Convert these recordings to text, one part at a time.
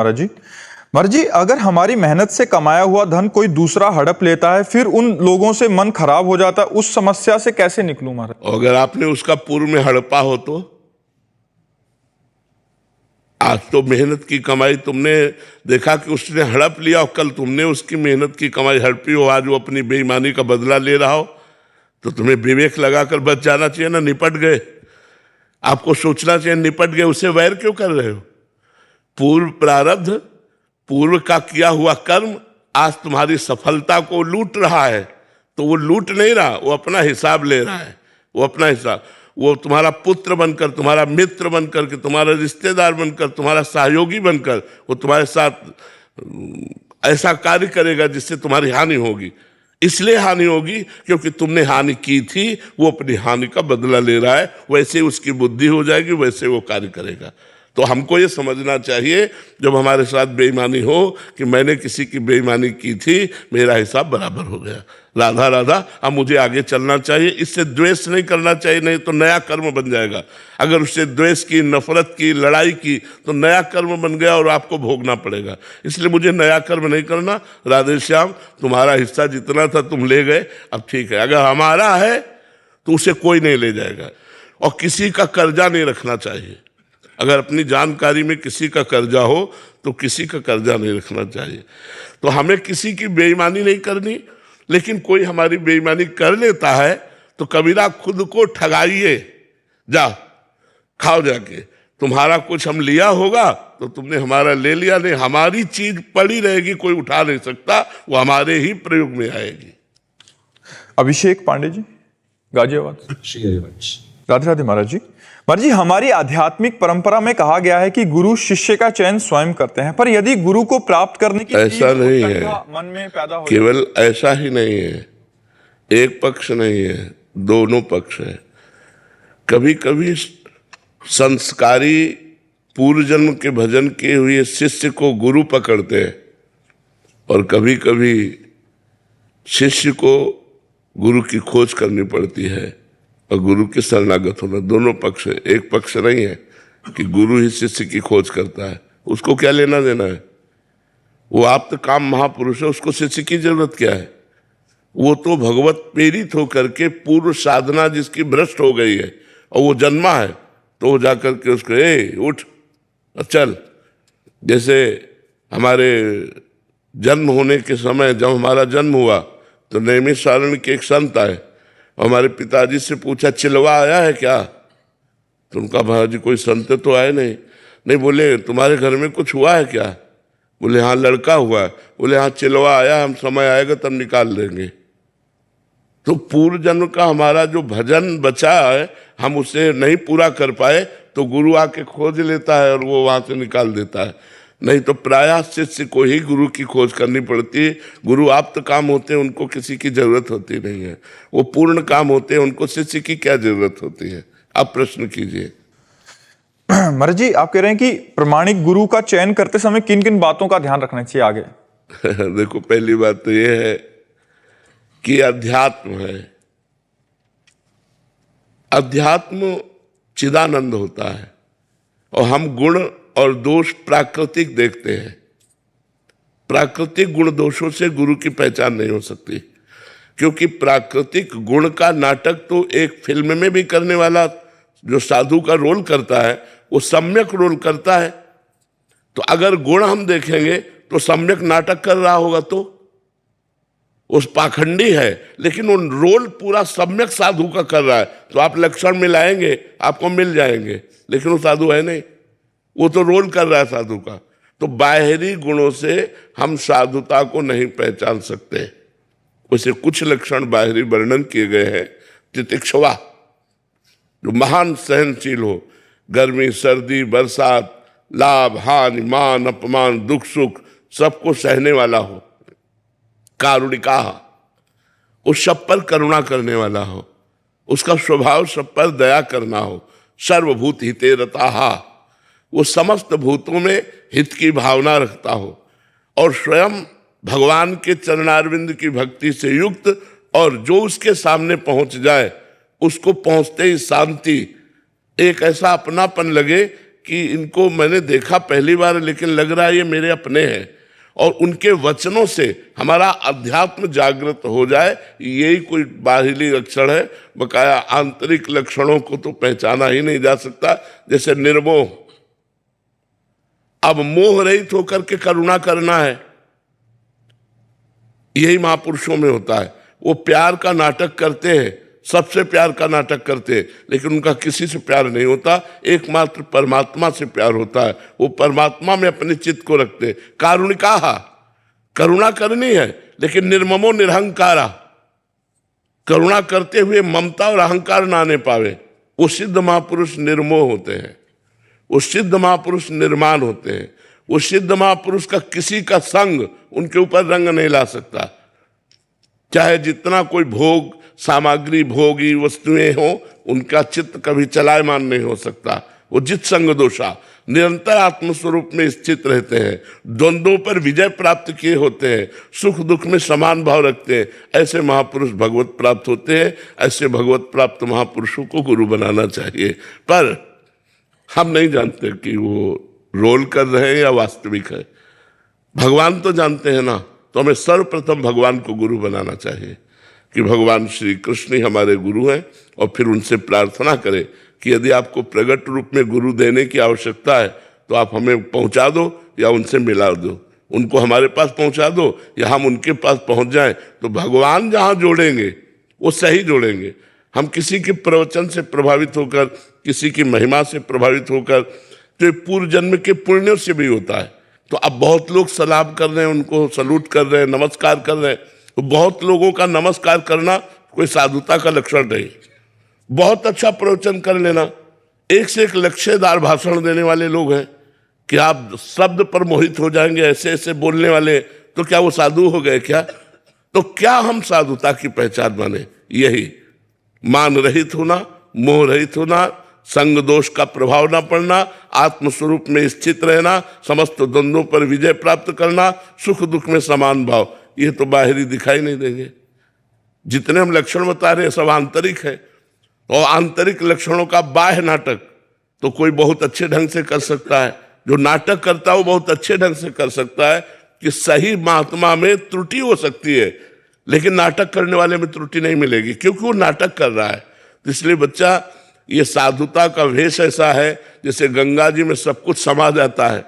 महाराज जी। महाराज जी, अगर हमारी मेहनत से कमाया हुआ धन कोई दूसरा हड़प लेता है, फिर उन लोगों से मन खराब हो जाता है, उस समस्या से कैसे निकलूं महाराज? अगर आपने उसका पूर्व में हड़पा हो तो आज तो मेहनत की कमाई तुमने देखा कि उसने हड़प लिया और कल तुमने उसकी मेहनत की कमाई हड़पी हो, आज वो अपनी बेईमानी का बदला ले रहा हो, तो तुम्हें विवेक लगाकर बच जाना चाहिए ना। निपट गए, आपको सोचना चाहिए निपट गए, उसे वैर क्यों कर रहे हो? पूर्व प्रारब्ध, पूर्व का किया हुआ कर्म आज तुम्हारी सफलता को लूट रहा है। तो वो लूट नहीं रहा, वो अपना हिसाब ले रहा है। वो अपना हिसाब, वो तुम्हारा पुत्र बनकर, तुम्हारा मित्र बनकर के, तुम्हारा रिश्तेदार बनकर, तुम्हारा सहयोगी बनकर वो तुम्हारे साथ ऐसा कार्य करेगा जिससे तुम्हारी हानि होगी। इसलिए हानि होगी क्योंकि तुमने हानि की थी, वो अपनी हानि का बदला ले रहा है। वैसे उसकी बुद्धि हो जाएगी, वैसे वो कार्य करेगा। तो हमको ये समझना चाहिए जब हमारे साथ बेईमानी हो कि मैंने किसी की बेईमानी की थी, मेरा हिसाब बराबर हो गया, राधा राधा, अब मुझे आगे चलना चाहिए। इससे द्वेष नहीं करना चाहिए, नहीं तो नया कर्म बन जाएगा। अगर उससे द्वेष की, नफरत की, लड़ाई की तो नया कर्म बन गया और आपको भोगना पड़ेगा। इसलिए मुझे नया कर्म नहीं करना। राधे श्याम, तुम्हारा हिस्सा जितना था तुम ले गए, अब ठीक है। अगर हमारा है तो उसे कोई नहीं ले जाएगा। और किसी का कर्जा नहीं रखना चाहिए। अगर अपनी जानकारी में किसी का कर्जा हो तो किसी का कर्जा नहीं रखना चाहिए। तो हमें किसी की बेईमानी नहीं करनी, लेकिन कोई हमारी बेईमानी कर लेता है तो कबीरा खुद को ठगाइए, जाओ खाओ जाके। तुम्हारा कुछ हम लिया होगा तो तुमने हमारा ले लिया, नहीं हमारी चीज पड़ी रहेगी, कोई उठा नहीं सकता, वो हमारे ही प्रयोग में आएगी। अभिषेक पांडे जी, गाजियाबाद। राधे राधे महाराज जी। महाराज जी, हमारी आध्यात्मिक परंपरा में कहा गया है कि गुरु शिष्य का चयन स्वयं करते हैं, पर यदि गुरु को प्राप्त करने की ऐसा नहीं है, मन में पैदा हो, केवल ऐसा ही नहीं है, एक पक्ष नहीं है, दोनों पक्ष है। कभी कभी संस्कारी पूर्व जन्म के भजन किए हुए शिष्य को गुरु पकड़ते हैं और कभी कभी शिष्य को गुरु की खोज करनी पड़ती है और गुरु के शरणागत होना। दोनों पक्ष है, एक पक्ष नहीं है कि गुरु ही शिष्य की खोज करता है। उसको क्या लेना देना है? वो आप्त काम महापुरुष है, उसको शिष्य की जरूरत क्या है? वो तो भगवत प्रेरित होकर के पूर्व साधना जिसकी भ्रष्ट हो गई है और वो जन्मा है, तो वो जाकर के उसको ए उठ चल। जैसे हमारे जन्म होने के समय, जब हमारा जन्म हुआ तो नैमिषारण्य के एक संत आए, हमारे पिताजी से पूछा चिलवा आया है क्या? तो उनका महाराज जी कोई संत तो आए नहीं। नहीं, बोले तुम्हारे घर में कुछ हुआ है क्या? बोले हाँ लड़का हुआ है। बोले हाँ चिलवा आया, हम समय आएगा तब निकाल लेंगे। तो पूर्व जन्म का हमारा जो भजन बचा है, हम उसे नहीं पूरा कर पाए तो गुरु आके खोज लेता है और वो वहां से निकाल देता है। नहीं तो प्रायः शिष्य को ही गुरु की खोज करनी पड़ती है। गुरु आप्त काम होते हैं, उनको किसी की जरूरत होती नहीं है। वो पूर्ण काम होते हैं, उनको शिष्य की क्या जरूरत होती है? आप प्रश्न कीजिए। महाराज जी, आप कह रहे हैं कि प्रमाणिक गुरु का चयन करते समय किन किन बातों का ध्यान रखना चाहिए आगे? देखो, पहली बात तो यह है कि अध्यात्म है। अध्यात्म चिदानंद होता है और हम गुण और दोष प्राकृतिक देखते हैं। प्राकृतिक गुण दोषों से गुरु की पहचान नहीं हो सकती, क्योंकि प्राकृतिक गुण का नाटक तो एक फिल्म में भी करने वाला जो साधु का रोल करता है वो सम्यक रोल करता है। तो अगर गुण हम देखेंगे तो सम्यक नाटक कर रहा होगा तो उस पाखंडी है, लेकिन वो रोल पूरा सम्यक साधु का कर रहा है। तो आप लक्षण मिलाएंगे, आपको मिल जाएंगे, लेकिन वो साधु है नहीं, वो तो रोल कर रहा है साधु का। तो बाहरी गुणों से हम साधुता को नहीं पहचान सकते। उसे कुछ लक्षण बाहरी वर्णन किए गए हैं। तितिक्षवा, जो महान सहनशील हो, गर्मी सर्दी बरसात, लाभ हानि मान अपमान दुख सुख सबको सहने वाला हो। कारुणिका, उस सब पर करुणा करने वाला हो, उसका स्वभाव सब पर दया करना हो। सर्वभूत हिते रताहा, वो समस्त भूतों में हित की भावना रखता हो और स्वयं भगवान के चरणारविंद की भक्ति से युक्त, और जो उसके सामने पहुंच जाए उसको पहुंचते ही शांति, एक ऐसा अपनापन लगे कि इनको मैंने देखा पहली बार, लेकिन लग रहा है ये मेरे अपने हैं, और उनके वचनों से हमारा अध्यात्म जागृत हो जाए, यही कोई बाहरी लक्षण है। बकाया आंतरिक लक्षणों को तो पहचाना ही नहीं जा सकता। जैसे निर्मोह, अब मोह रहित होकर के करुणा करना है, यही महापुरुषों में होता है। वो प्यार का नाटक करते हैं, सबसे प्यार का नाटक करते हैं, लेकिन उनका किसी से प्यार नहीं होता, एकमात्र परमात्मा से प्यार होता है। वो परमात्मा में अपने चित्त को रखते हैं। कारुणिकाहा, करुणा करनी है, लेकिन निर्ममो निरहंकारा, करुणा करते हुए ममता और अहंकार ना आने पावे। वो सिद्ध महापुरुष निर्मोह होते हैं, वो सिद्ध महापुरुष निर्माण होते हैं। वो सिद्ध महापुरुष का किसी का संग उनके ऊपर रंग नहीं ला सकता, चाहे जितना कोई भोग सामग्री भोगी वस्तुएं हो, उनका चित्त कभी चलायमान नहीं हो सकता। वो जित संग दोषा, निरंतर आत्मस्वरूप में स्थित रहते हैं, द्वंद्वों पर विजय प्राप्त किए होते हैं, सुख दुख में समान भाव रखते हैं। ऐसे महापुरुष भगवत प्राप्त होते हैं। ऐसे भगवत प्राप्त महापुरुषों को गुरु बनाना चाहिए। पर हम नहीं जानते कि वो रोल कर रहे हैं या वास्तविक है। भगवान तो जानते हैं ना, तो हमें सर्वप्रथम भगवान को गुरु बनाना चाहिए कि भगवान श्री कृष्ण ही हमारे गुरु हैं, और फिर उनसे प्रार्थना करें कि यदि आपको प्रगट रूप में गुरु देने की आवश्यकता है तो आप हमें पहुंचा दो या उनसे मिला दो, उनको हमारे पास पहुंचा दो या हम उनके पास पहुंच जाएं। तो भगवान जहां जोड़ेंगे वो सही जोड़ेंगे। हम किसी के प्रवचन से प्रभावित होकर, किसी की महिमा से प्रभावित होकर, तो पूर्व जन्म के पुण्यों से भी होता है। तो अब बहुत लोग सलाम कर रहे हैं, उनको सलूट कर रहे हैं, नमस्कार कर रहे हैं। तो बहुत लोगों का नमस्कार करना कोई साधुता का लक्षण नहीं। बहुत अच्छा प्रवचन कर लेना, एक से एक लक्ष्यदार भाषण देने वाले लोग हैं कि आप शब्द पर मोहित हो जाएंगे, ऐसे ऐसे बोलने वाले, तो क्या वो साधु हो गए क्या? तो क्या हम साधुता की पहचान माने? यही मान रहित होना, मोह रहित होना, संग दोष का प्रभाव न पड़ना, आत्मस्वरूप में स्थित रहना, समस्त द्वंद्वों पर विजय प्राप्त करना, सुख दुख में समान भाव। ये तो बाहरी दिखाई नहीं देंगे। जितने हम लक्षण बता रहे हैं सब आंतरिक है, और आंतरिक लक्षणों का बाह्य नाटक तो कोई बहुत अच्छे ढंग से कर सकता है। जो नाटक करता है वो बहुत अच्छे ढंग से कर सकता है कि सही महात्मा में त्रुटि हो सकती है, लेकिन नाटक करने वाले में त्रुटि नहीं मिलेगी, क्योंकि वो नाटक कर रहा है। तो इसलिए बच्चा, ये साधुता का वेश ऐसा है जैसे गंगा जी में सब कुछ समा जाता है,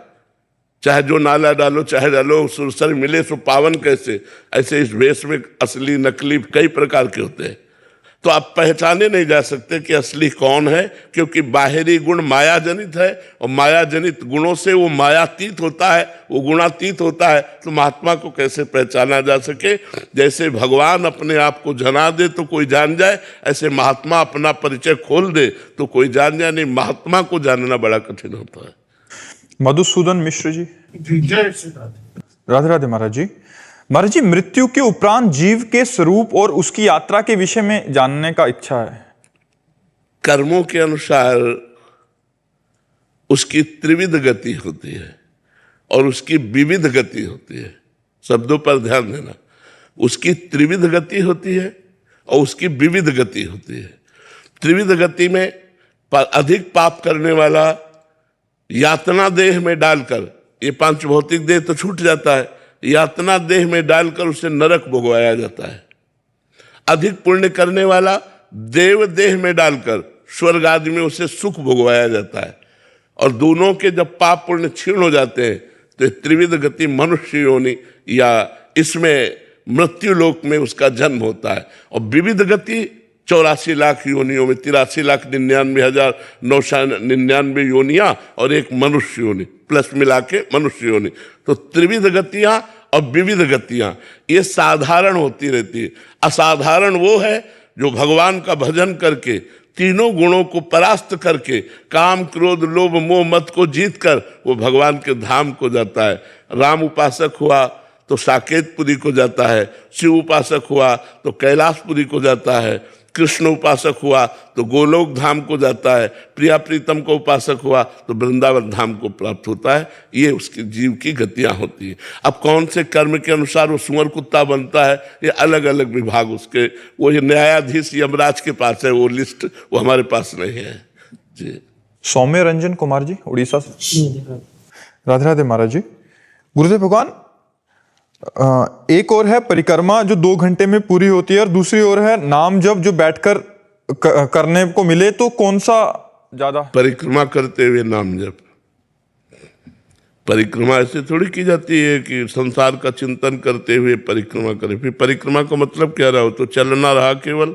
चाहे जो नाला डालो चाहे डालो, सुरसर मिले सो पावन कैसे। ऐसे इस वेश में असली नकली कई प्रकार के होते हैं। तो आप पहचाने नहीं जा सकते कि असली कौन है, क्योंकि बाहरी गुण माया जनित है, और माया जनित गुणों से वो मायातीत होता है, वो गुणातीत होता है। तो महात्मा को कैसे पहचाना जा सके? जैसे भगवान अपने आप को जना दे तो कोई जान जाए, ऐसे महात्मा अपना परिचय खोल दे तो कोई जान जाए। नहीं, महात्मा को जानना बड़ा कठिन होता है। मधुसूदन मिश्र जी। जय श्री राधे। राधे राधे महाराज जी। महाराज जी, मृत्यु के उपरांत जीव के स्वरूप और उसकी यात्रा के विषय में जानने का इच्छा है। कर्मों के अनुसार उसकी त्रिविध गति होती है और उसकी विविध गति होती है। शब्दों पर ध्यान देना, उसकी त्रिविध गति होती है और उसकी विविध गति होती है। त्रिविध गति में अधिक पाप करने वाला यातना देह में डालकर, ये पांच भौतिक देह तो छूट जाता है, यातना देह में डालकर उसे नरक भोगवाया जाता है। अधिक पुण्य करने वाला देव देह में डालकर स्वर्ग आदि में उसे सुख भोगवाया जाता है। और दोनों के जब पाप पुण्य क्षीण हो जाते हैं तो त्रिविध गति मनुष्य योनि या इसमें मृत्यु लोक में उसका जन्म होता है। और विविध गति 84 लाख योनियों में 83,99,999 योनियां और एक मनुष्य योनि प्लस मिला के मनुष्य योनि। तो त्रिविध गतियां और विविध गतियां ये साधारण होती रहती है। असाधारण वो है जो भगवान का भजन करके तीनों गुणों को परास्त करके काम क्रोध लोभ मोह मत को जीत कर वो भगवान के धाम को जाता है। राम उपासक हुआ तो साकेतपुरी को जाता है, शिव उपासक हुआ तो कैलाशपुरी को जाता है, कृष्ण उपासक हुआ तो गोलोक धाम को जाता है, प्रिया प्रीतम को उपासक हुआ तो वृंदावन धाम को प्राप्त होता है। ये उसके जीव की गतियां होती है। अब कौन से कर्म के अनुसार वो सुअर कुत्ता बनता है, ये अलग अलग विभाग उसके, वो ये न्यायाधीश यमराज के पास है वो लिस्ट, वो हमारे पास नहीं है जी। सौम्य रंजन कुमार जी उड़ीसा से। राधे राधे महाराज जी। गुरुदेव भगवान, एक और है परिक्रमा जो 2 घंटे में पूरी होती है और दूसरी ओर है नाम जप जो बैठकर करने को मिले, तो कौन सा ज्यादा? परिक्रमा करते हुए नाम जप। परिक्रमा ऐसे थोड़ी की जाती है कि संसार का चिंतन करते हुए परिक्रमा करे। फिर परिक्रमा का मतलब क्या रहा? हो तो चलना रहा केवल।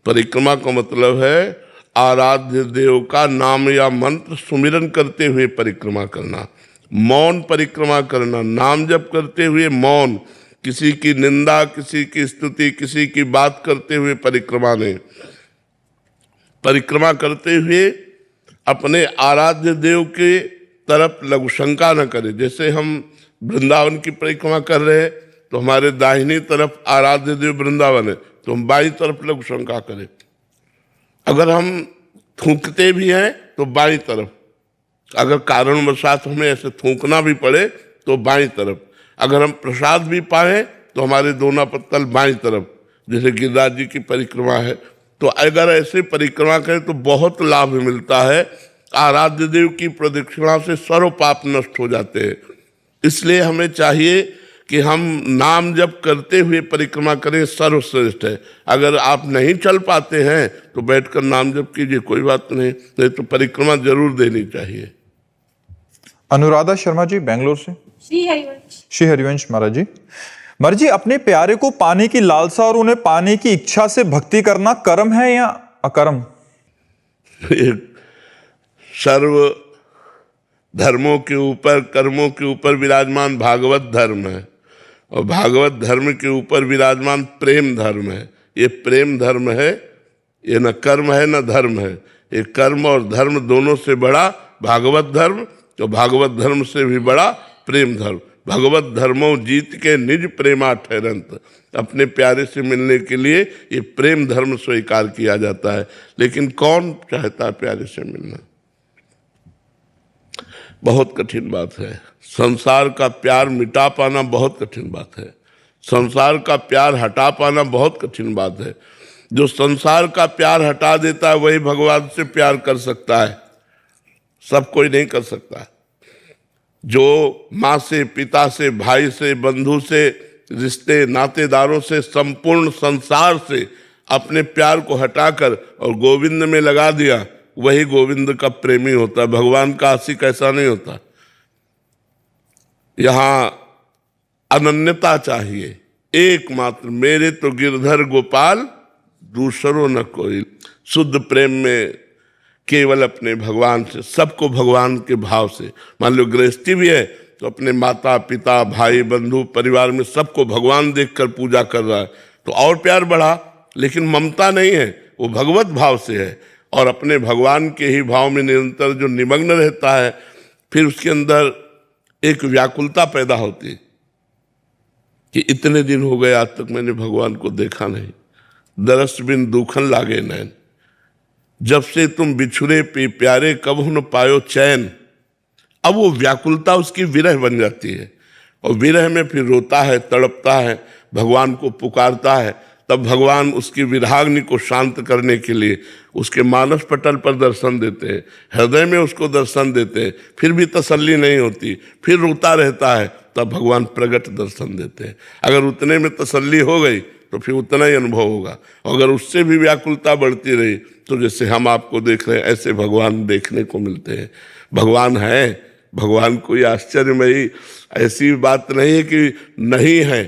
परिक्रमा का मतलब है आराध्य देव का नाम या मंत्र सुमिरन करते हुए परिक्रमा करना, मौन परिक्रमा करना, नाम जप करते हुए मौन, किसी की निंदा, किसी की स्तुति, किसी की बात करते हुए परिक्रमा नहीं। परिक्रमा करते हुए अपने आराध्य देव के तरफ लघु शंका न करें। जैसे हम वृंदावन की परिक्रमा कर रहे हैं तो हमारे दाहिनी तरफ आराध्य देव वृंदावन है, तो हम बाईं तरफ लघु शंका करें। अगर हम थूकते भी हैं तो बाईं तरफ, अगर कारणवशात हमें ऐसे थूकना भी पड़े तो बाईं तरफ, अगर हम प्रसाद भी पाए तो हमारे दोनों पत्तल बाईं तरफ, जैसे गिरिराज जी की परिक्रमा है। तो अगर ऐसे परिक्रमा करें तो बहुत लाभ मिलता है। आराध्य देव की प्रदक्षिणा से सर्व पाप नष्ट हो जाते हैं। इसलिए हमें चाहिए कि हम नाम जप करते हुए परिक्रमा करें, सर्वश्रेष्ठ है। अगर आप नहीं चल पाते हैं तो बैठकर नाम जप कीजिए, कोई बात नहीं तो परिक्रमा जरूर देनी चाहिए। अनुराधा शर्मा जी बेंगलोर से। श्री हरिवंश महाराज जी। महाराज जी, अपने प्यारे को पाने की लालसा और उन्हें पाने की इच्छा से भक्ति करना कर्म है या अकर्म? सर्व धर्मों के ऊपर, कर्मों के ऊपर विराजमान भागवत धर्म है, और भागवत धर्म के ऊपर विराजमान प्रेम धर्म है। ये प्रेम धर्म है, ये न कर्म है न धर्म है। ये कर्म और धर्म दोनों से बड़ा भागवत धर्म, तो भागवत धर्म से भी बड़ा प्रेम धर्म। भगवत धर्मों जीत के निज प्रेमा ठहरंत। अपने प्यारे से मिलने के लिए ये प्रेम धर्म स्वीकार किया जाता है। लेकिन कौन चाहता है प्यारे से मिलना? बहुत कठिन बात है। संसार का प्यार मिटा पाना बहुत कठिन बात है। संसार का प्यार हटा पाना बहुत कठिन बात है। जो संसार का प्यार हटा देता है वही भगवान से प्यार कर सकता है, सब कोई नहीं कर सकता। जो माँ से, पिता से, भाई से, बंधु से, रिश्ते नातेदारों से, संपूर्ण संसार से अपने प्यार को हटाकर और गोविंद में लगा दिया, वही गोविंद का प्रेमी होता है। भगवान का आशिक ऐसा नहीं होता। यहाँ अनन्यता चाहिए। एकमात्र मेरे तो गिरधर गोपाल, दूसरों न कोई। शुद्ध प्रेम में केवल अपने भगवान से, सबको भगवान के भाव से। मान लो गृहस्थी भी है तो अपने माता पिता, भाई बंधु, परिवार में सबको भगवान देखकर पूजा कर रहा है तो और प्यार बढ़ा। लेकिन ममता नहीं है, वो भगवत भाव से है, और अपने भगवान के ही भाव में निरंतर जो निमग्न रहता है, फिर उसके अंदर एक व्याकुलता पैदा होती है कि इतने दिन हो गए आज तक मैंने भगवान को देखा नहीं। दरस बिन दुखन लागे नैन, जब से तुम बिछुरे प्यारे कब न पायो चैन। अब वो व्याकुलता उसकी विरह बन जाती है, और विरह में फिर रोता है, तड़पता है, भगवान को पुकारता है। तब भगवान उसकी विराग्नि को शांत करने के लिए उसके मानस पटल पर दर्शन देते हैं, हृदय में उसको दर्शन देते हैं। फिर भी तसल्ली नहीं होती, फिर रोता रहता है, तब भगवान प्रगट दर्शन देते हैं। अगर उतने में तसल्ली हो गई तो फिर उतना ही अनुभव होगा। अगर उससे भी व्याकुलता बढ़ती रही तो जैसे हम आपको देख रहे हैं ऐसे भगवान देखने को मिलते हैं। भगवान है, भगवान कोई आश्चर्यमयी ऐसी बात नहीं है कि नहीं है।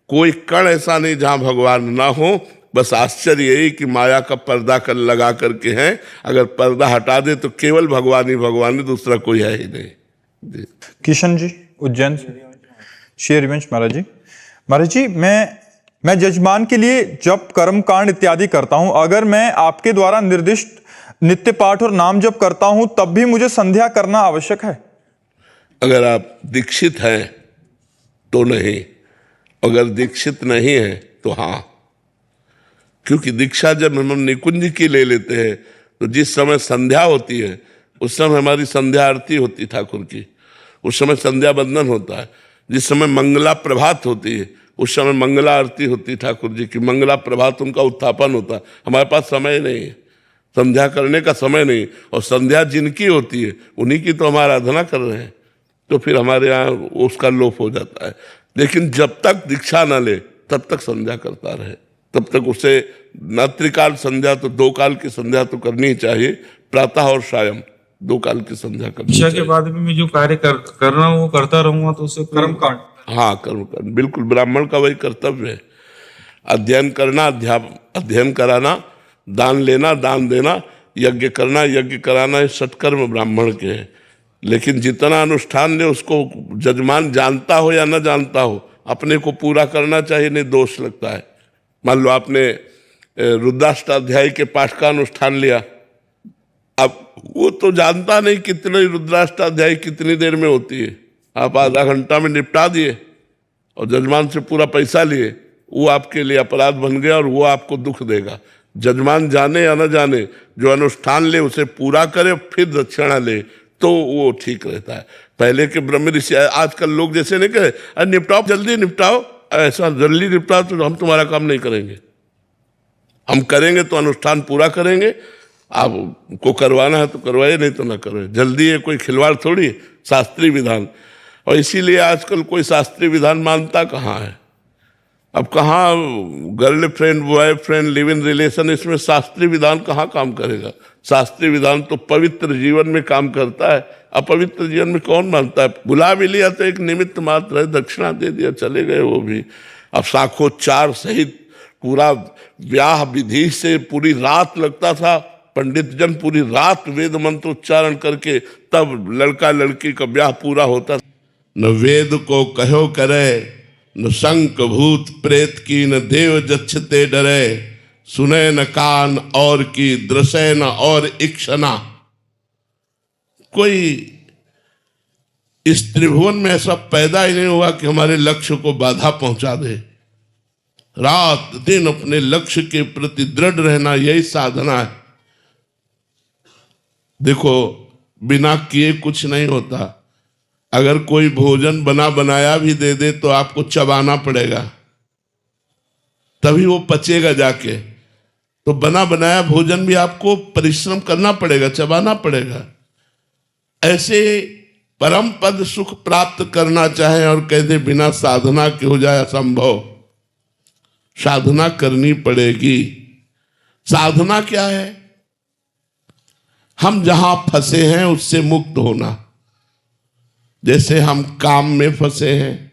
कोई कण ऐसा नहीं जहाँ भगवान ना हो। बस आश्चर्य यही कि माया का पर्दा कर लगा करके हैं। अगर पर्दा हटा दे तो केवल भगवान ही भगवान है, दूसरा कोई है ही नहीं। किशन जी उज्जैन से। श्री हरिवंश महाराज जी। महाराज जी, मैं जजमान के लिए जप, कर्म कांड इत्यादि करता हूं। अगर मैं आपके द्वारा निर्दिष्ट नित्य पाठ और नाम जप करता हूं तब भी मुझे संध्या करना आवश्यक है? अगर आप दीक्षित हैं तो नहीं, अगर दीक्षित नहीं है तो हाँ। क्योंकि दीक्षा जब हम निकुंज की ले लेते हैं तो जिस समय संध्या होती है उस समय हमारी संध्या आरती होती ठाकुर की, उस समय संध्या बंदन होता है। जिस समय मंगला प्रभात होती है उस समय मंगला आरती होती ठाकुर जी की, मंगला प्रभात उनका उत्थापन होता है। हमारे पास समय नहीं है, संध्या करने का समय नहीं, और संध्या जिनकी होती है उन्हीं की तो हम आराधना कर रहे हैं, तो फिर हमारे यहाँ उसका लोप हो जाता है। लेकिन जब तक दीक्षा न ले तब तक संध्या करता रहे, तब तक उसे न त्रिकाल संध्या तो 2 काल की संध्या तो करनी ही चाहिए, प्रातः और सायं 2 काल की संध्या करनी दीक्षा के चाहिए। बाद भी मैं जो कार्य कर रहा हूँ वो करता रहूंगा तो उससे कर्म कांड। हाँ, कर्म करना बिल्कुल ब्राह्मण का वही कर्तव्य है। अध्ययन करना, अध्ययन कराना, दान लेना, दान देना, यज्ञ करना, यज्ञ कराना, ये सत्कर्म ब्राह्मण के हैं। लेकिन जितना अनुष्ठान ले उसको जजमान जानता हो या न जानता हो अपने को पूरा करना चाहिए, नहीं दोष लगता है। मान लो आपने रुद्राष्टाध्याय के पाठ का अनुष्ठान लिया, अब वो तो जानता नहीं कितने रुद्राष्टाध्याय कितनी देर में होती है, आप आधा घंटा में निपटा दिए और जजमान से पूरा पैसा लिए, वो आपके लिए अपराध बन गया और वो आपको दुख देगा। जजमान जाने या न जाने, जो अनुष्ठान ले उसे पूरा करे फिर दक्षिणा ले तो वो ठीक रहता है। पहले के ब्रह्म ऋषि, आजकल लोग जैसे नहीं कहे अरे निपटाओ जल्दी निपटाओ, ऐसा जल्दी निपटाओ तो हम तुम्हारा काम नहीं करेंगे, हम करेंगे तो अनुष्ठान पूरा करेंगे, आपको करवाना है तो करवाइए, नहीं तो ना करवाइए। जल्दी है कोई खिलवाड़ थोड़ी, शास्त्रीय विधान। और इसीलिए आजकल कोई शास्त्रीय विधान मानता कहाँ है। अब कहाँ girlfriend boyfriend live in relation, इसमें शास्त्रीय विधान कहाँ काम करेगा। शास्त्रीय विधान तो पवित्र जीवन में काम करता है, अपवित्र जीवन में कौन मानता है। बुला भी लिया तो एक निमित्त मात्र है, दक्षिणा दे दिया चले गए वो भी। अब साखोच्चार सहित पूरा ब्याह विधि से पूरी रात लगता था, पंडित जन पूरी रात वेद मंत्र उच्चारण करके तब लड़का लड़की का ब्याह पूरा होता। न वेद को कहो करे, न शंख भूत प्रेत की, न देव जच्छते डरे, सुने न कान और की, दृश्य न और इक्षना। कोई इस त्रिभुवन में ऐसा पैदा ही नहीं हुआ कि हमारे लक्ष्य को बाधा पहुंचा दे। रात दिन अपने लक्ष्य के प्रति दृढ़ रहना, यही साधना है। देखो बिना किए कुछ नहीं होता। अगर कोई भोजन बना बनाया भी दे दे तो आपको चबाना पड़ेगा, तभी वो पचेगा जाके। तो बना बनाया भोजन भी आपको परिश्रम करना पड़ेगा, चबाना पड़ेगा। ऐसे परम पद सुख प्राप्त करना चाहे और कहते बिना साधना के हो जाए असंभव, साधना करनी पड़ेगी। साधना क्या है? हम जहां फंसे हैं उससे मुक्त होना। जैसे हम काम में फंसे हैं,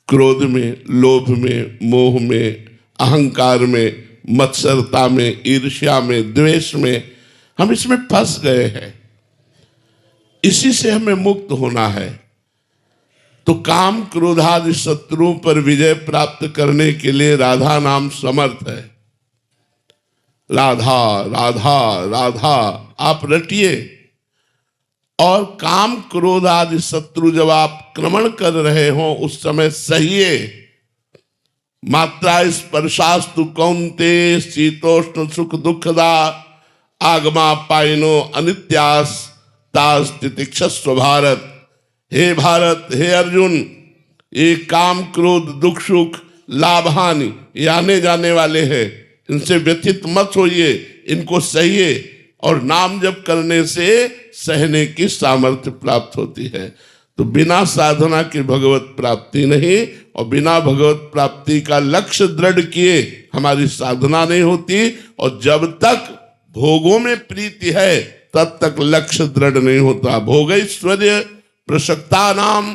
क्रोध में, लोभ में, मोह में, अहंकार में, मत्सरता में, ईर्ष्या में, द्वेष में, हम इसमें फंस गए हैं। इसी से हमें मुक्त होना है। तो काम क्रोध आदि शत्रुओं पर विजय प्राप्त करने के लिए राधा नाम समर्थ है। राधा राधा राधा आप रटिए, और काम क्रोध आदि शत्रु जब आप क्रमण कर रहे हो उस समय सहिए। मात्रा स्पर्शास्तु कौन्ते शीतोष्ण सुख दुखदा, आगमा पाइनो अनित्यास तास तितिक्षस्व भारत। हे भारत, हे अर्जुन, ये काम क्रोध दुख सुख लाभ हानि ये आने जाने वाले हैं, इनसे व्यथित मत होइए, इनको सहिए। और नाम जप करने से सहने की सामर्थ्य प्राप्त होती है। तो बिना साधना की भगवत प्राप्ति नहीं, और बिना भगवत प्राप्ति का लक्ष्य दृढ़ किए हमारी साधना नहीं होती। और जब तक भोगों में प्रीति है तब तक लक्ष्य दृढ़ नहीं होता। भोगैश्वर्य प्रसक्ता नाम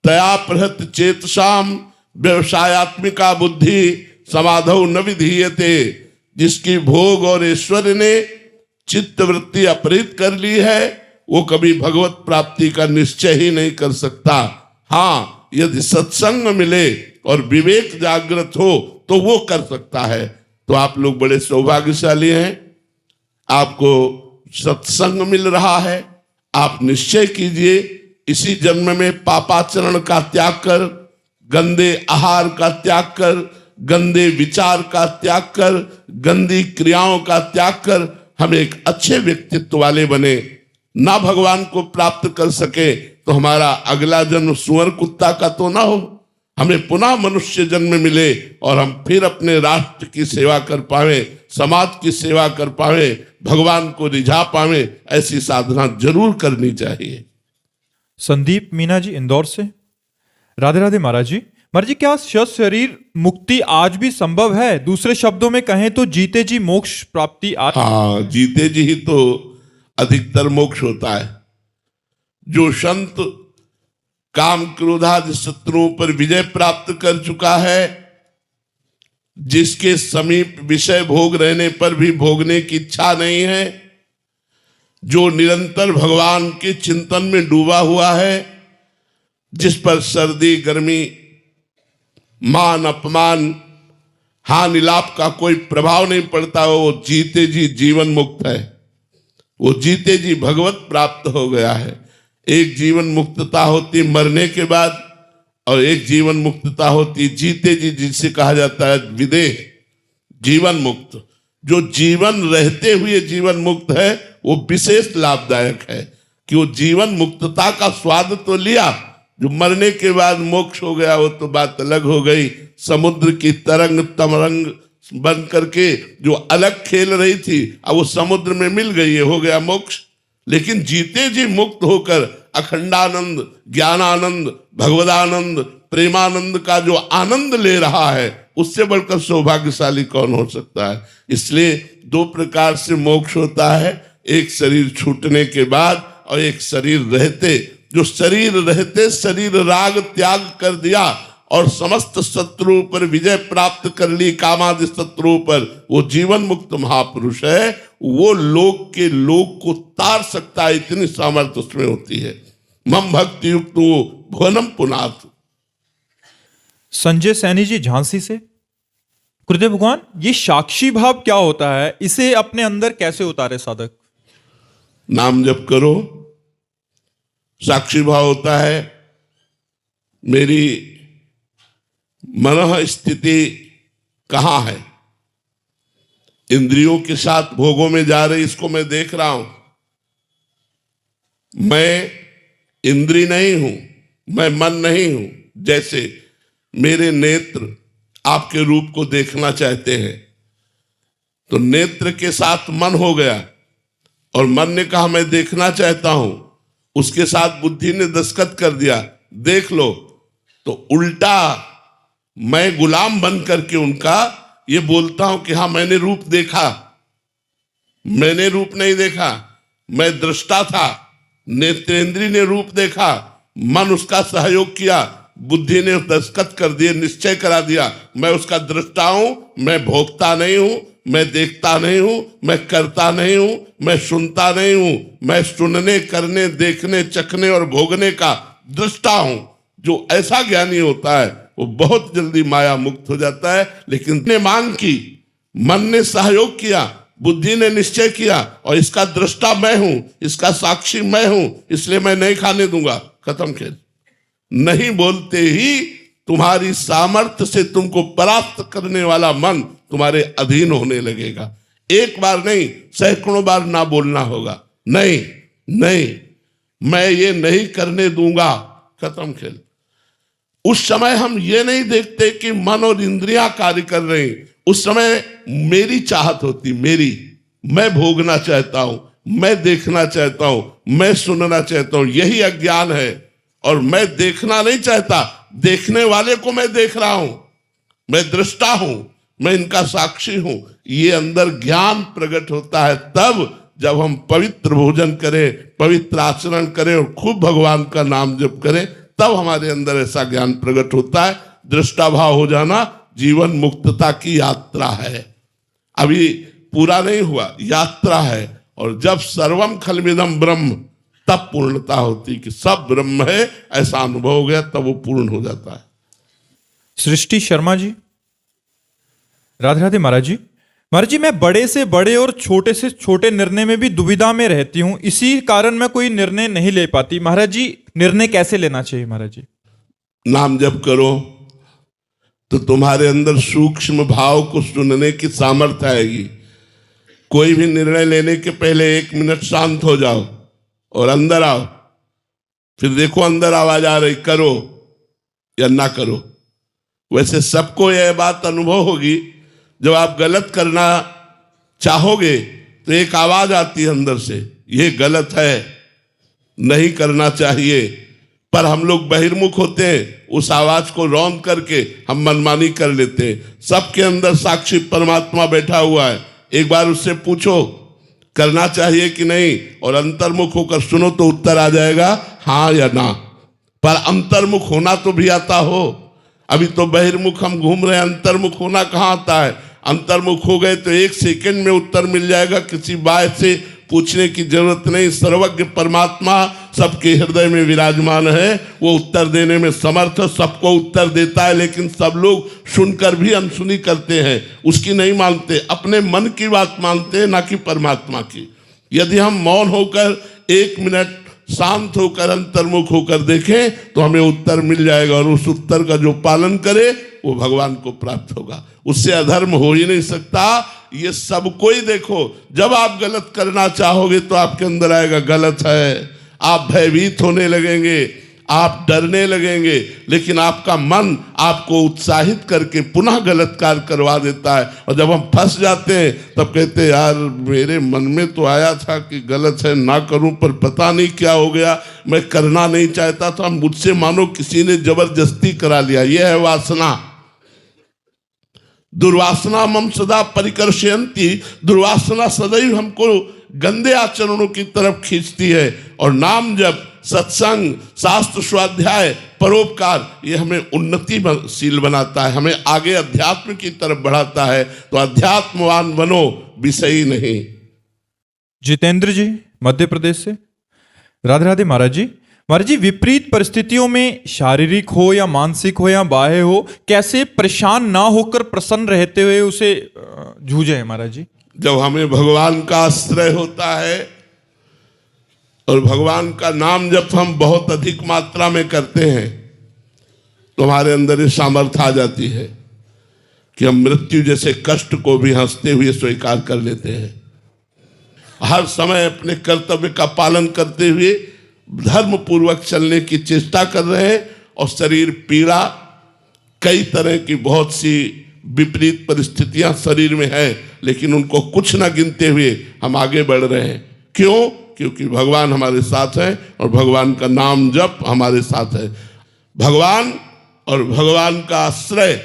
तया प्रहत चेतसाम, व्यवसायत्मिका बुद्धि समाधौ न विधीयते। जिसकी भोग और ऐश्वर्य ने चित्त वृत्ति अपहृत कर ली है वो कभी भगवत प्राप्ति का निश्चय ही नहीं कर सकता। हाँ, यदि सत्संग मिले और विवेक जागृत हो तो वो कर सकता है। तो आप लोग बड़े सौभाग्यशाली हैं, आपको सत्संग मिल रहा है। आप निश्चय कीजिए इसी जन्म में पापाचरण का त्याग कर, गंदे आहार का त्याग कर, गंदे विचार का त्याग कर, गंदी क्रियाओं का त्याग कर हम एक अच्छे व्यक्तित्व वाले बने। ना भगवान को प्राप्त कर सके तो हमारा अगला जन्म सुअर कुत्ता का तो ना हो, हमें पुनः मनुष्य जन्म मिले और हम फिर अपने राष्ट्र की सेवा कर पावे, समाज की सेवा कर पावे, भगवान को रिझा पावे, ऐसी साधना जरूर करनी चाहिए। संदीप मीना जी इंदौर से। राधे राधे महाराज जी। महाराज जी, क्या शरीर मुक्ति आज भी संभव है? दूसरे शब्दों में कहें तो जीते जी मोक्ष प्राप्ति हाँ, जीते जी ही तो अधिकतर मोक्ष होता है। जो संत काम क्रोधादि शत्रुओं पर विजय प्राप्त कर चुका है, जिसके समीप विषय भोग रहने पर भी भोगने की इच्छा नहीं है, जो निरंतर भगवान के चिंतन में डूबा हुआ है, जिस पर सर्दी गर्मी मान अपमान हानि लाभ का कोई प्रभाव नहीं पड़ता, वो जीते जी जीवन मुक्त है, वो जीते जी भगवत प्राप्त हो गया है। एक जीवन मुक्तता होती मरने के बाद और एक जीवन मुक्तता होती जीते जी, जिसे कहा जाता है विदेह जीवन मुक्त। जो जीवन रहते हुए जीवन मुक्त है वो विशेष लाभदायक है कि वो जीवन मुक्तता का स्वाद तो लिया, जो मरने के बाद मोक्ष हो गया वो तो बात अलग हो गई। समुद्र की तरंग तमरंग बन करके जो अलग खेल रही थी, अब वो समुद्र में मिल गई, ये हो गया मोक्ष। लेकिन जीते जी मुक्त होकर अखंडानंद, ज्ञानानंद, भगवदानंद, प्रेमानंद का जो आनंद ले रहा है, उससे बढ़कर सौभाग्यशाली कौन हो सकता है। इसलिए दो प्रकार से मोक्ष होता है, एक शरीर छूटने के बाद और एक शरीर रहते। जो शरीर रहते शरीर राग त्याग कर दिया और समस्त शत्रुओं पर विजय प्राप्त कर ली, कामादि शत्रुओं पर, वो जीवन मुक्त महापुरुष है। वो लोक के लोक को तार सकता है, इतनी सामर्थ्य उसमें होती है। मम भक्ति युक्त भुवनम पुनाथ। संजय सैनी जी झांसी से। गुरुदेव भगवान, ये साक्षी भाव क्या होता है? इसे अपने अंदर कैसे उतारे साधक? नाम जप करो, साक्षी भाव होता है मेरी मनः स्थिति कहां है, इंद्रियों के साथ भोगों में जा रही, इसको मैं देख रहा हूं। मैं इंद्री नहीं हूं, मैं मन नहीं हूं। जैसे मेरे नेत्र आपके रूप को देखना चाहते हैं, तो नेत्र के साथ मन हो गया और मन ने कहा मैं देखना चाहता हूं, उसके साथ बुद्धि ने दस्तखत कर दिया, देख लो। तो उल्टा मैं गुलाम बन करके उनका ये बोलता हूं कि हाँ मैंने रूप देखा। मैंने रूप नहीं देखा, मैं दृष्टा था। नेत्रेंद्री ने रूप देखा, मन उसका सहयोग किया, बुद्धि ने दस्तखत कर दिए, निश्चय करा दिया, मैं उसका दृष्टा हूं, मैं भोगता नहीं हूं, मैं देखता नहीं हूं, मैं करता नहीं हूं, मैं सुनता नहीं हूं, मैं सुनने, करने, देखने, चखने और भोगने का दृष्टा हूं। जो ऐसा ज्ञानी होता है वो बहुत जल्दी माया मुक्त हो जाता है। लेकिन ने मांग की, मन ने सहयोग किया, बुद्धि ने निश्चय किया और इसका दृष्टा मैं हूं, इसका साक्षी मैं हूं, इसलिए मैं नहीं खाने दूंगा, खत्म खेल। नहीं बोलते ही तुम्हारी सामर्थ्य से तुमको परास्त करने वाला मन तुम्हारे अधीन होने लगेगा। एक बार नहीं, सैकड़ों बार ना बोलना होगा, नहीं नहीं मैं ये नहीं करने दूंगा, खत्म खेल। उस समय हम ये नहीं देखते कि मन और इंद्रियां कार्य कर रही, उस समय मेरी चाहत होती, मेरी, मैं भोगना चाहता हूं, मैं देखना चाहता हूं, मैं सुनना चाहता हूं, यही अज्ञान है। और मैं देखना नहीं चाहता, देखने वाले को मैं देख रहा हूं, मैं दृष्टा हूं, मैं इनका साक्षी हूं। ये अंदर ज्ञान प्रकट होता है तब जब हम पवित्र भोजन करें, पवित्र आचरण करें और खूब भगवान का नाम जप करें, तब हमारे अंदर ऐसा ज्ञान प्रकट होता है। दृष्टा भाव हो जाना जीवन मुक्तता की यात्रा है, अभी पूरा नहीं हुआ, यात्रा है। और जब सर्वम खलमिदम ब्रह्म, तब पूर्णता होती कि सब ब्रह्म है, ऐसा अनुभव हो गया, तब वो पूर्ण हो जाता है। सृष्टि शर्मा जी। राधे राधे महाराज जी। महाराज जी, मैं बड़े से बड़े और छोटे से छोटे निर्णय में भी दुविधा में रहती हूं, इसी कारण मैं कोई निर्णय नहीं ले पाती। महाराज जी, निर्णय कैसे लेना चाहिए? महाराज जी, नाम जप करो तो तुम्हारे अंदर सूक्ष्म भाव को सुनने की सामर्थ्य आएगी। कोई भी निर्णय लेने के पहले 1 मिनट शांत हो जाओ और अंदर आओ, फिर देखो अंदर आवाज आ रही, करो या ना करो। वैसे सबको यह बात अनुभव होगी, जब आप गलत करना चाहोगे तो एक आवाज आती है अंदर से, ये गलत है, नहीं करना चाहिए, पर हम लोग बहिर्मुख होते हैं, उस आवाज को रौंद करके हम मनमानी कर लेते हैं। सबके अंदर साक्षी परमात्मा बैठा हुआ है, एक बार उससे पूछो करना चाहिए कि नहीं, और अंतर्मुख होकर सुनो तो उत्तर आ जाएगा हाँ या ना। पर अंतर्मुख होना तो भी आता हो, अभी तो बहिर्मुख हम घूम रहे हैं, अंतर्मुख होना कहाँ आता है। अंतर्मुख हो गए तो एक सेकंड में उत्तर मिल जाएगा, किसी बात से पूछने की जरूरत नहीं। सर्वज्ञ परमात्मा सबके हृदय में विराजमान है, वो उत्तर देने में समर्थ, सबको उत्तर देता है, लेकिन सब लोग सुनकर भी अनसुनी करते हैं, उसकी नहीं मानते, अपने मन की बात मानते हैं, ना कि परमात्मा की। यदि हम मौन होकर 1 मिनट शांत होकर अंतर्मुख होकर देखें तो हमें उत्तर मिल जाएगा, और उस उत्तर का जो पालन करे वो भगवान को प्राप्त होगा। उससे अधर्म हो ही नहीं सकता। ये सब कोई देखो, जब आप गलत करना चाहोगे तो आपके अंदर आएगा गलत है, आप भयभीत होने लगेंगे, आप डरने लगेंगे, लेकिन आपका मन आपको उत्साहित करके पुनः गलत कार्य करवा देता है। और जब हम फंस जाते हैं तब कहते हैं यार मेरे मन में तो आया था कि गलत है ना करूं, पर पता नहीं क्या हो गया, मैं करना नहीं चाहता था, मुझसे मानो किसी ने जबरदस्ती करा लिया। यह है वासना। दुर्वासना मम सदा परिकर्षयन्ति, दुर्वासना सदैव हमको गंदे आचरणों की तरफ खींचती है। और नाम जप, सत्संग, शास्त्र स्वाध्याय, परोपकार, ये हमें उन्नतिशील बनाता है, हमें आगे अध्यात्म की तरफ बढ़ाता है। तो अध्यात्मवान बनो, विषयी नहीं। जितेंद्र जी मध्य प्रदेश से। राधे राधे महाराज जी। महाराज जी, विपरीत परिस्थितियों में शारीरिक हो या मानसिक हो या बाह्य हो, कैसे परेशान ना होकर प्रसन्न रहते हुए उसे जूझे महाराज जी? जब हमें भगवान का आश्रय होता है और भगवान का नाम जब हम बहुत अधिक मात्रा में करते हैं तो हमारे अंदर ये सामर्थ्य आ जाती है कि हम मृत्यु जैसे कष्ट को भी हंसते हुए स्वीकार कर लेते हैं। हर समय अपने कर्तव्य का पालन करते हुए धर्म पूर्वक चलने की चेष्टा कर रहे हैं, और शरीर पीड़ा, कई तरह की बहुत सी विपरीत परिस्थितियां शरीर में है, लेकिन उनको कुछ ना गिनते हुए हम आगे बढ़ रहे हैं। क्यों? क्योंकि भगवान हमारे साथ है और भगवान का नाम जप हमारे साथ है। भगवान और भगवान का आश्रय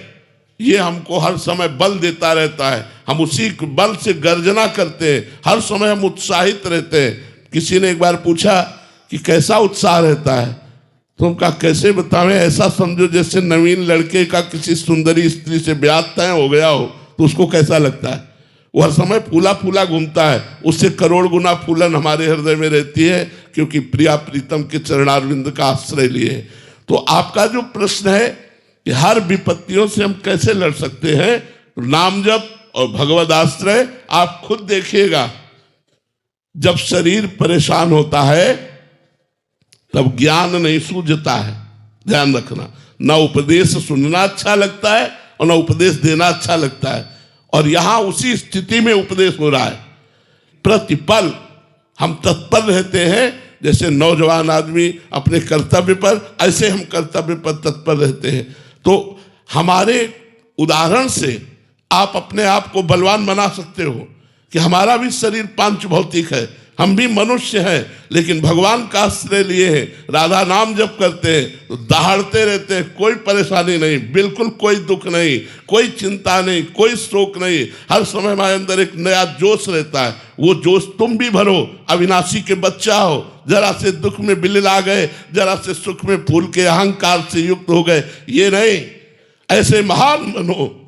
ये हमको हर समय बल देता रहता है, हम उसी बल से गर्जना करते हैं, हर समय हम उत्साहित रहते हैं। किसी ने एक बार पूछा कि कैसा उत्साह रहता है, तो हम कहा कैसे बतावें, ऐसा समझो जैसे नवीन लड़के का किसी सुंदरी स्त्री से ब्याह तय हो गया हो, तो उसको कैसा लगता है, वो हर समय फूला फूला घूमता है, उससे करोड़ गुना फूलन हमारे हृदय में रहती है, क्योंकि प्रिया प्रीतम के चरणारविंद का आश्रय लिए। तो आपका जो प्रश्न है कि हर विपत्तियों से हम कैसे लड़ सकते हैं, नाम जप और भगवद आश्रय, आप खुद देखिएगा। जब शरीर परेशान होता है तब ज्ञान नहीं सूझता है, ध्यान रखना। ना उपदेश सुनना अच्छा लगता है और ना उपदेश देना अच्छा लगता है, और यहां उसी स्थिति में उपदेश हो रहा है। प्रतिपल हम तत्पर रहते हैं, जैसे नौजवान आदमी अपने कर्तव्य पर, ऐसे हम कर्तव्य पर तत्पर रहते हैं। तो हमारे उदाहरण से आप अपने आप को बलवान बना सकते हो कि हमारा भी शरीर पांच भौतिक है, हम भी मनुष्य हैं, लेकिन भगवान का आश्रय लिए हैं, राधा नाम जप करते हैं तो दहाड़ते रहते हैं, कोई परेशानी नहीं, बिल्कुल कोई दुख नहीं, कोई चिंता नहीं, कोई शोक नहीं। हर समय हमारे अंदर एक नया जोश रहता है, वो जोश तुम भी भरो। अविनाशी के बच्चा हो, जरा से दुख में बिलला गए, जरा से सुख में फूल के अहंकार से युक्त हो गए, ये नहीं, ऐसे महान बनो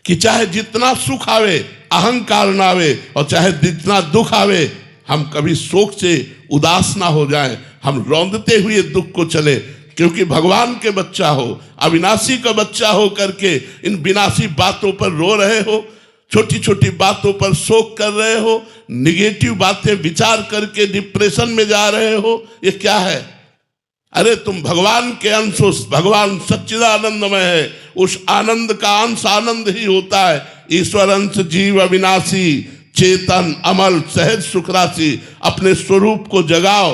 कि चाहे जितना सुख आवे अहंकार ना आवे, और चाहे जितना दुख आवे हम कभी शोक से उदास ना हो जाएं, हम रौंदते हुए दुख को चले। क्योंकि भगवान के बच्चा हो, अविनाशी का बच्चा हो करके इन विनाशी बातों पर रो रहे हो, छोटी छोटी बातों पर शोक कर रहे हो, निगेटिव बातें विचार करके डिप्रेशन में जा रहे हो, ये क्या है? अरे तुम भगवान के अंश हो, भगवान सच्चिदानंदमय है, उस आनंद का अंश आनंद ही होता है। ईश्वर अंश जीव अविनाशी, चेतन अमल सहज सुखराशि। अपने स्वरूप को जगाओ,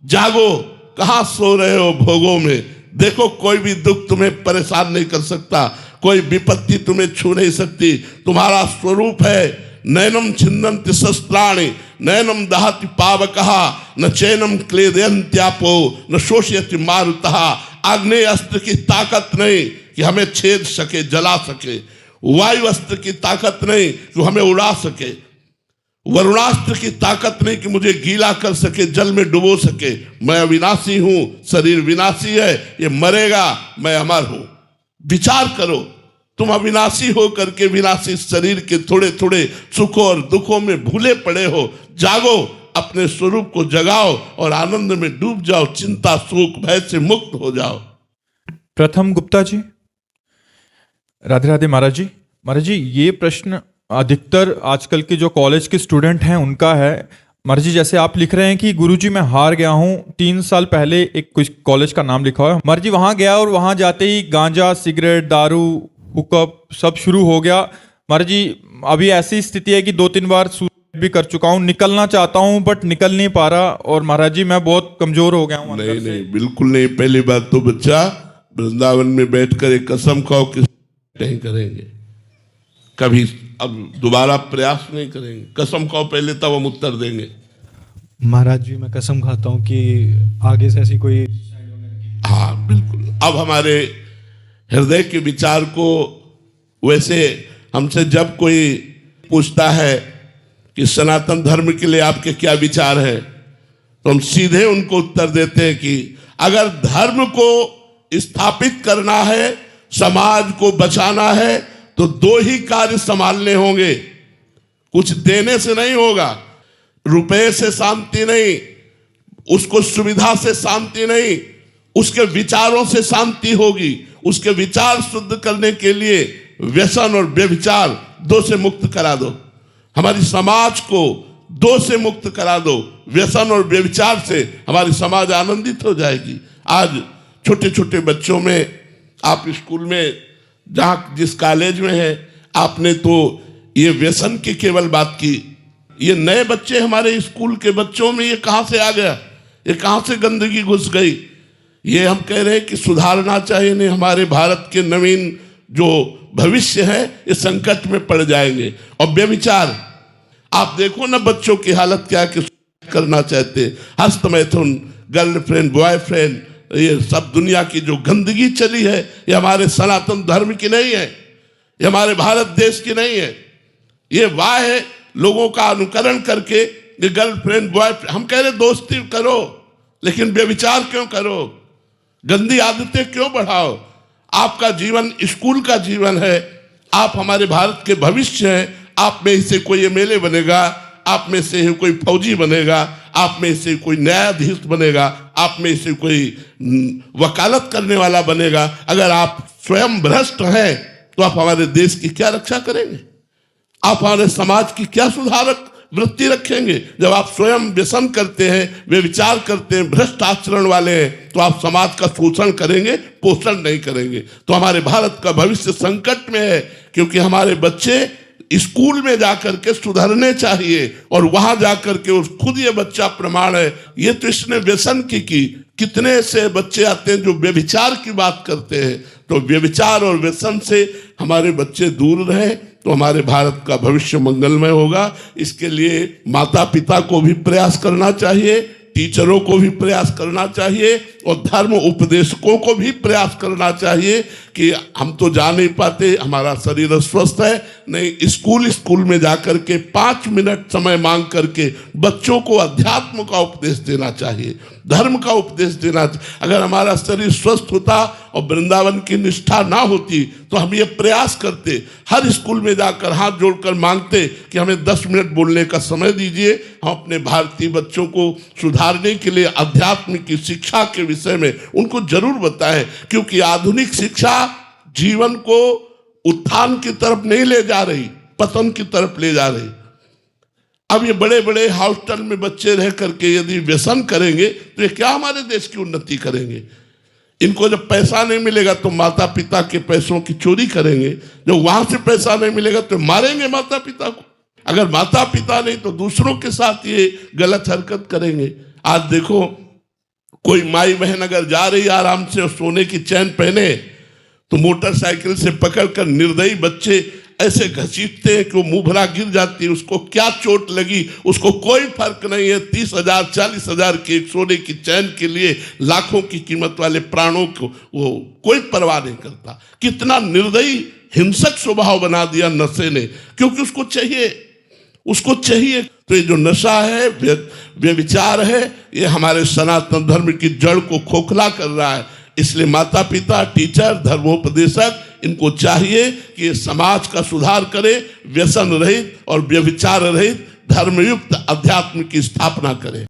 जागो, कहाँ सो रहे हो भोगों में, देखो कोई भी दुख तुम्हें परेशान नहीं कर सकता, कोई विपत्ति तुम्हें छू नहीं सकती। तुम्हारा स्वरूप है नैनम छिन्नन्ति शस्त्राणि नैनम दहति पावकः न चैनम क्लेदयन्त्यापो न शोषयति मारुतः। आग्नेय अस्त्र की ताकत नहीं कि हमें छेद सके, जला सके। वायु अस्त्र की ताकत नहीं कि हमें उड़ा सके। वरुणास्त्र की ताकत नहीं कि मुझे गीला कर सके, जल में डुबो सके। मैं अविनाशी हूं, शरीर विनाशी है, ये मरेगा, मैं अमर हूं। विचार करो, तुम अविनाशी हो करके विनाशी शरीर के थोड़े थोड़े सुखों और दुखों में भूले पड़े हो। जागो, अपने स्वरूप को जगाओ और आनंद में डूब जाओ, चिंता शोक भय से मुक्त हो जाओ। प्रथम गुप्ता जी। राधे राधे महाराज जी। महाराज जी, ये प्रश्न अधिकतर आजकल के जो कॉलेज के स्टूडेंट हैं उनका है। महाराज जी, जैसे आप लिख रहे हैं कि गुरुजी मैं हार गया हूँ, 3 साल पहले एक कुछ कॉलेज का नाम लिखा हुआ है। महाराज जी वहाँ गया और वहाँ जाते ही गांजा, सिगरेट, दारू, हुक्का सब शुरू हो गया। महाराज जी अभी ऐसी स्थिति है कि 2-3 बार सुसाइड भी कर चुका हूँ, निकलना चाहता हूँ बट निकल नहीं पा रहा। और महाराज जी मैं बहुत कमजोर हो गया हूँ अंदर से। नहीं, बिल्कुल नहीं। पहली बात तो बच्चा, वृंदावन में बैठकर एक कसम खाओ कि नहीं करेंगे, कभी अब दोबारा प्रयास नहीं करेंगे। कसम खाओ पहले, तब हम उत्तर देंगे। महाराज जी मैं कसम खाता हूँ कि आगे से ऐसी कोई। हाँ बिल्कुल। अब हमारे हृदय के विचार को, वैसे हमसे जब कोई पूछता है कि सनातन धर्म के लिए आपके क्या विचार हैं, तो हम सीधे उनको उत्तर देते हैं कि अगर धर्म को स्थापित करना है, समाज को बचाना है, तो 2 ही कार्य संभालने होंगे। कुछ देने से नहीं होगा, रुपए से शांति नहीं, उसको सुविधा से शांति नहीं, उसके विचारों से शांति होगी। उसके विचार शुद्ध करने के लिए व्यसन और व्यभिचार 2 से मुक्त करा दो। हमारी समाज को 2 से मुक्त करा दो। व्यसन और व्यभिचार से हमारी समाज आनंदित हो जाएगी। आज छोटे छोटे बच्चों में, आप स्कूल में जहाँ जिस कॉलेज में है, आपने तो ये व्यसन की केवल बात की। ये नए बच्चे हमारे स्कूल के बच्चों में ये कहाँ से आ गया, ये कहाँ से गंदगी घुस गई? ये हम कह रहे हैं कि सुधारना चाहिए। नहीं, हमारे भारत के नवीन जो भविष्य है ये संकट में पड़ जाएंगे। और व्यभिचार, आप देखो ना बच्चों की हालत क्या कि करना चाहते, हस्तमैथुन, गर्लफ्रेंड, बॉयफ्रेंड, ये सब दुनिया की जो गंदगी चली है ये हमारे सनातन धर्म की नहीं है, ये हमारे भारत देश की नहीं है। ये वाह है लोगों का अनुकरण करके ये गर्लफ्रेंड, बॉयफ्रेंड। हम कह रहे दोस्ती करो, लेकिन व्यभिचार क्यों करो? गंदी आदतें क्यों बढ़ाओ? आपका जीवन स्कूल का जीवन है, आप हमारे भारत के भविष्य हैं। आप में से कोई एमएलए बनेगा, आप में से कोई फौजी बनेगा, आप में से कोई न्यायाधीश बनेगा, आप में से कोई वकालत करने वाला बनेगा। अगर आप स्वयं भ्रष्ट हैं तो आप हमारे देश की क्या रक्षा करेंगे? आप हमारे समाज की क्या सुधारक वृत्ति रखेंगे? जब आप स्वयं व्यसन करते हैं, वे विचार करते हैं, भ्रष्ट आचरण वाले हैं, तो आप समाज का शोषण करेंगे, पोषण नहीं करेंगे। तो हमारे भारत का भविष्य संकट में है, क्योंकि हमारे बच्चे स्कूल में जाकर के सुधरने चाहिए और वहां जाकर के उस खुद ये बच्चा प्रमाण है। ये तो इसने व्यसन की। कितने से बच्चे आते हैं जो व्यभिचार की बात करते हैं। तो व्यभिचार और व्यसन से हमारे बच्चे दूर रहें तो हमारे भारत का भविष्य मंगलमय होगा। इसके लिए माता पिता को भी प्रयास करना चाहिए, टीचरों को भी प्रयास करना चाहिए और धर्म उपदेशकों को भी प्रयास करना चाहिए कि हम तो जा नहीं पाते, हमारा शरीर स्वस्थ है, नहीं स्कूल में जाकर के 5 मिनट समय मांग करके बच्चों को अध्यात्म का उपदेश देना चाहिए, धर्म का उपदेश देना। अगर हमारा शरीर स्वस्थ होता और वृंदावन की निष्ठा ना होती तो हम ये प्रयास करते, हर स्कूल में जाकर हाथ जोड़कर मांगते कि हमें 10 मिनट बोलने का समय दीजिए। हम अपने भारतीय बच्चों को सुधारने के लिए अध्यात्म की शिक्षा के विषय में उनको जरूर बताएं, क्योंकि आधुनिक शिक्षा जीवन को उत्थान की तरफ नहीं ले जा रही, पतन की तरफ ले जा रही। अब ये बड़े बड़े हॉस्टल में बच्चे रह करके यदि व्यसन करेंगे तो ये क्या हमारे देश की उन्नति करेंगे? इनको जब पैसा नहीं मिलेगा तो माता पिता के पैसों की चोरी करेंगे, जब वहां से पैसा नहीं मिलेगा तो मारेंगे माता पिता को। अगर माता पिता नहीं तो दूसरों के साथ ये गलत हरकत करेंगे। आज देखो कोई माई बहन अगर जा रही है आराम से और सोने की चैन पहने तो मोटरसाइकिल से पकड़कर निर्दयी बच्चे ऐसे घसीटते हैं कि वो मुंह भरा गिर जाती है। उसको क्या चोट लगी उसको कोई फर्क नहीं है। 30,000 40,000 की एक सोने की चैन के लिए लाखों की कीमत वाले प्राणों को वो कोई परवाह नहीं करता। कितना निर्दयी हिंसक स्वभाव बना दिया नशे ने, क्योंकि उसको चाहिए। तो ये जो नशा है, व्यभिचार है, ये हमारे सनातन धर्म की जड़ को खोखला कर रहा है। इसलिए माता पिता, टीचर, धर्मोपदेशक, इनको चाहिए कि ये समाज का सुधार करे, व्यसन रहित और व्यभिचार रहित धर्मयुक्त अध्यात्म की स्थापना करे।